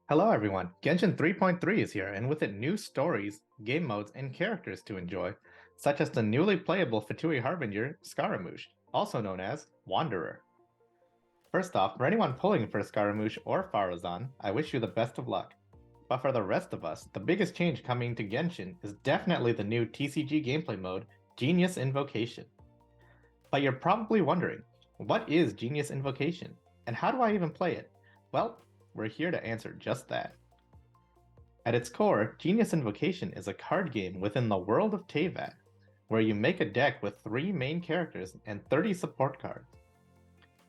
Hello everyone, Genshin 3.3 is here, and with it new stories, game modes, and characters to enjoy, such as the newly playable Fatui Harbinger, Scaramouche, also known as Wanderer. First off, for anyone pulling for Scaramouche or Faruzan, I wish you the best of luck. But for the rest of us, the biggest change coming to Genshin is definitely the new TCG gameplay mode, Genius Invocation. But you're probably wondering, what is Genius Invocation, and how do I even play it? Well, we're here to answer just that. At its core, Genius Invocation is a card game within the world of Teyvat, where you make a deck with 3 main characters and 30 support cards.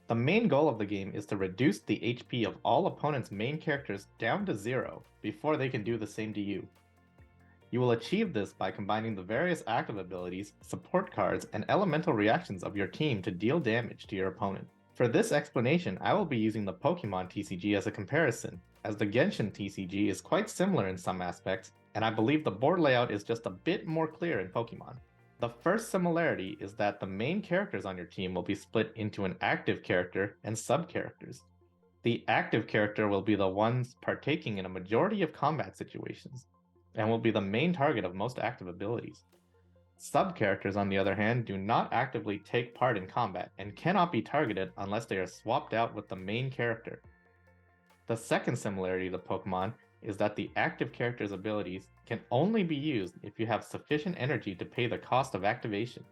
The main goal of the game is to reduce the HP of all opponents' main characters down to 0 before they can do the same to you. You will achieve this by combining the various active abilities, support cards, and elemental reactions of your team to deal damage to your opponent. For this explanation, I will be using the Pokemon TCG as a comparison, as the Genshin TCG is quite similar in some aspects, and I believe the board layout is just a bit more clear in Pokemon. The first similarity is that the main characters on your team will be split into an active character and sub-characters. The active character will be the ones partaking in a majority of combat situations, and will be the main target of most active abilities. Sub-characters, on the other hand, do not actively take part in combat and cannot be targeted unless they are swapped out with the main character. The second similarity to Pokemon is that the active character's abilities can only be used if you have sufficient energy to pay the cost of activation.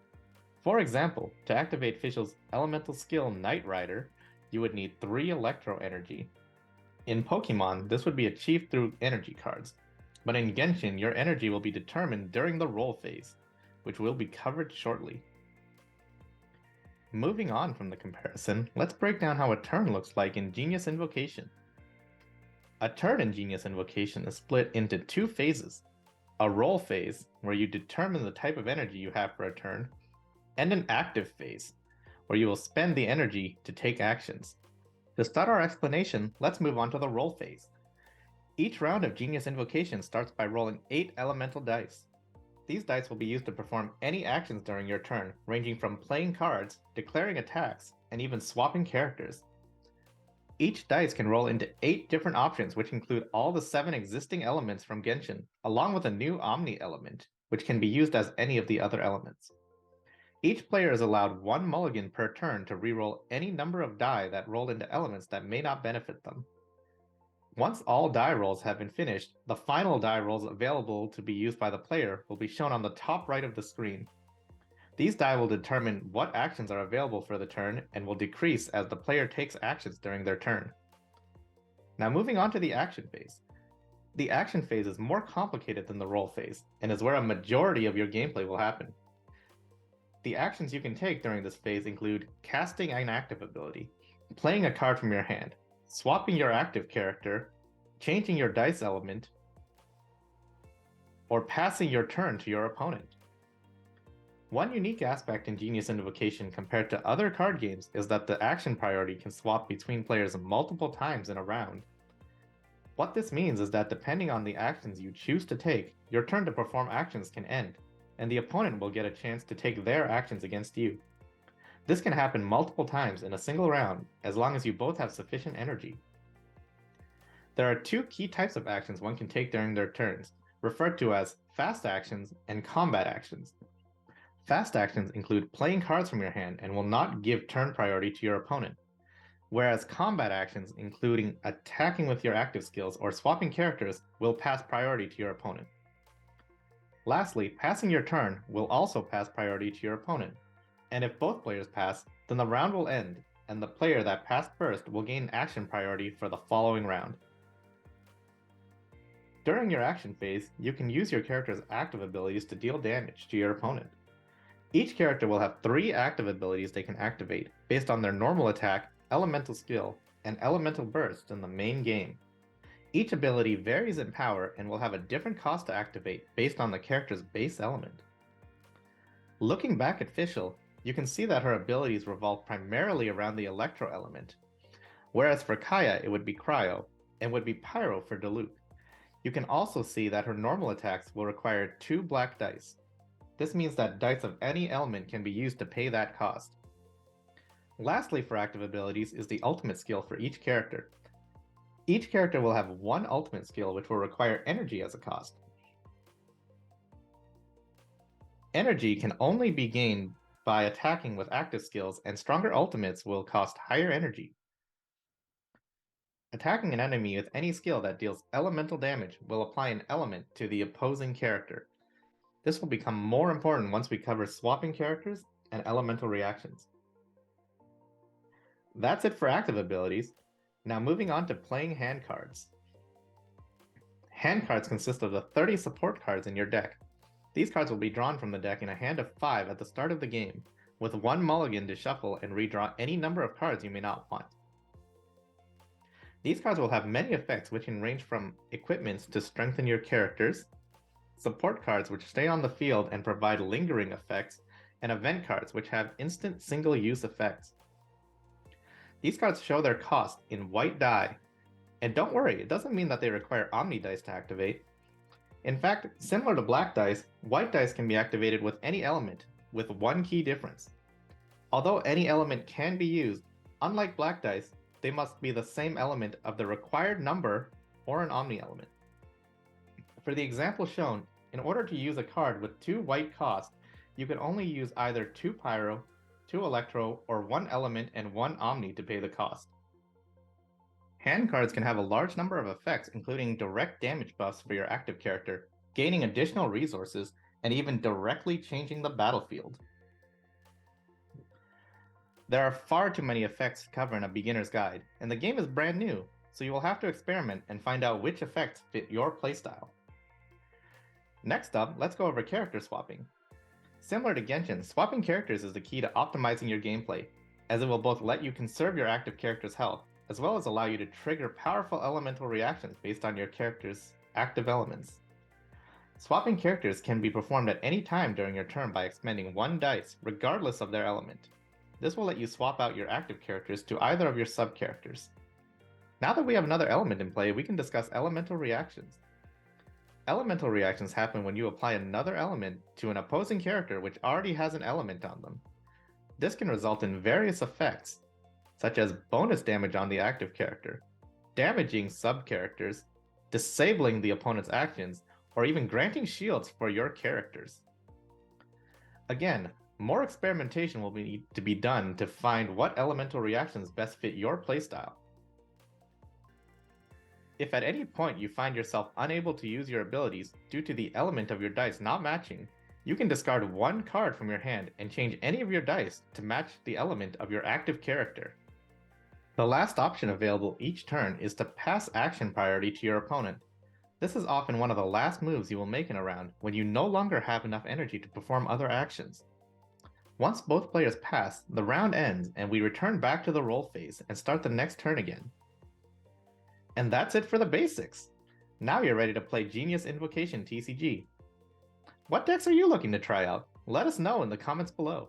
For example, to activate Fischl's elemental skill Knight Rider, you would need 3 Electro Energy. In Pokemon, this would be achieved through energy cards, but in Genshin, your energy will be determined during the roll phase, which will be covered shortly. Moving on from the comparison, let's break down how a turn looks like in Genius Invocation. A turn in Genius Invocation is split into 2 phases: a roll phase, where you determine the type of energy you have for a turn, and an active phase, where you will spend the energy to take actions. To start our explanation, let's move on to the roll phase. Each round of Genius Invocation starts by rolling 8 elemental dice. These dice will be used to perform any actions during your turn, ranging from playing cards, declaring attacks, and even swapping characters. Each dice can roll into 8 different options, which include all the 7 existing elements from Genshin, along with a new Omni element, which can be used as any of the other elements. Each player is allowed 1 mulligan per turn to reroll any number of die that roll into elements that may not benefit them. Once all die rolls have been finished, the final die rolls available to be used by the player will be shown on the top right of the screen. These die will determine what actions are available for the turn and will decrease as the player takes actions during their turn. Now moving on to the action phase. The action phase is more complicated than the roll phase, and is where a majority of your gameplay will happen. The actions you can take during this phase include casting an active ability, playing a card from your hand, swapping your active character, changing your dice element, or passing your turn to your opponent. One unique aspect in Genius Invocation compared to other card games is that the action priority can swap between players multiple times in a round. What this means is that depending on the actions you choose to take, your turn to perform actions can end, and the opponent will get a chance to take their actions against you. This can happen multiple times in a single round, as long as you both have sufficient energy. There are 2 key types of actions one can take during their turns, referred to as fast actions and combat actions. Fast actions include playing cards from your hand and will not give turn priority to your opponent, whereas combat actions, including attacking with your active skills or swapping characters, will pass priority to your opponent. Lastly, passing your turn will also pass priority to your opponent, and if both players pass, then the round will end, and the player that passed first will gain action priority for the following round. During your action phase, you can use your character's active abilities to deal damage to your opponent. Each character will have 3 active abilities they can activate based on their normal attack, elemental skill, and elemental burst in the main game. Each ability varies in power and will have a different cost to activate based on the character's base element. Looking back at Fischl, you can see that her abilities revolve primarily around the electro element, whereas for Kaya it would be cryo, and would be pyro for Diluc. You can also see that her normal attacks will require 2 black dice. This means that dice of any element can be used to pay that cost. Lastly, for active abilities is the ultimate skill for each character. Each character will have one ultimate skill which will require energy as a cost. Energy can only be gained by attacking with active skills, and stronger ultimates will cost higher energy. Attacking an enemy with any skill that deals elemental damage will apply an element to the opposing character. This will become more important once we cover swapping characters and elemental reactions. That's it for active abilities. Now moving on to playing hand cards. Hand cards consist of the 30 support cards in your deck. These cards will be drawn from the deck in a hand of 5 at the start of the game, with one mulligan to shuffle and redraw any number of cards you may not want. These cards will have many effects which can range from equipments to strengthen your characters, support cards which stay on the field and provide lingering effects, and event cards which have instant single-use effects. These cards show their cost in white die, and don't worry, it doesn't mean that they require Omni dice to activate. In fact, similar to black dice, white dice can be activated with any element, with one key difference. Although any element can be used, unlike black dice, they must be the same element of the required number or an Omni element. For the example shown, in order to use a card with 2 white cost, you can only use either 2 Pyro, 2 Electro, or 1 element and 1 Omni to pay the cost. Hand cards can have a large number of effects, including direct damage buffs for your active character, gaining additional resources, and even directly changing the battlefield. There are far too many effects to cover in a beginner's guide, and the game is brand new, so you will have to experiment and find out which effects fit your playstyle. Next up, let's go over character swapping. Similar to Genshin, swapping characters is the key to optimizing your gameplay, as it will both let you conserve your active character's health, as well as allow you to trigger powerful elemental reactions based on your character's active elements. Swapping characters can be performed at any time during your turn by expending 1 dice, regardless of their element. This will let you swap out your active characters to either of your sub-characters. Now that we have another element in play, we can discuss elemental reactions. Elemental reactions happen when you apply another element to an opposing character which already has an element on them. This can result in various effects, such as bonus damage on the active character, damaging sub-characters, disabling the opponent's actions, or even granting shields for your characters. Again, more experimentation will need to be done to find what elemental reactions best fit your playstyle. If at any point you find yourself unable to use your abilities due to the element of your dice not matching, you can discard 1 card from your hand and change any of your dice to match the element of your active character. The last option available each turn is to pass action priority to your opponent. This is often one of the last moves you will make in a round when you no longer have enough energy to perform other actions. Once both players pass, the round ends and we return back to the roll phase and start the next turn again. And that's it for the basics. Now you're ready to play Genius Invocation TCG. What decks are you looking to try out? Let us know in the comments below.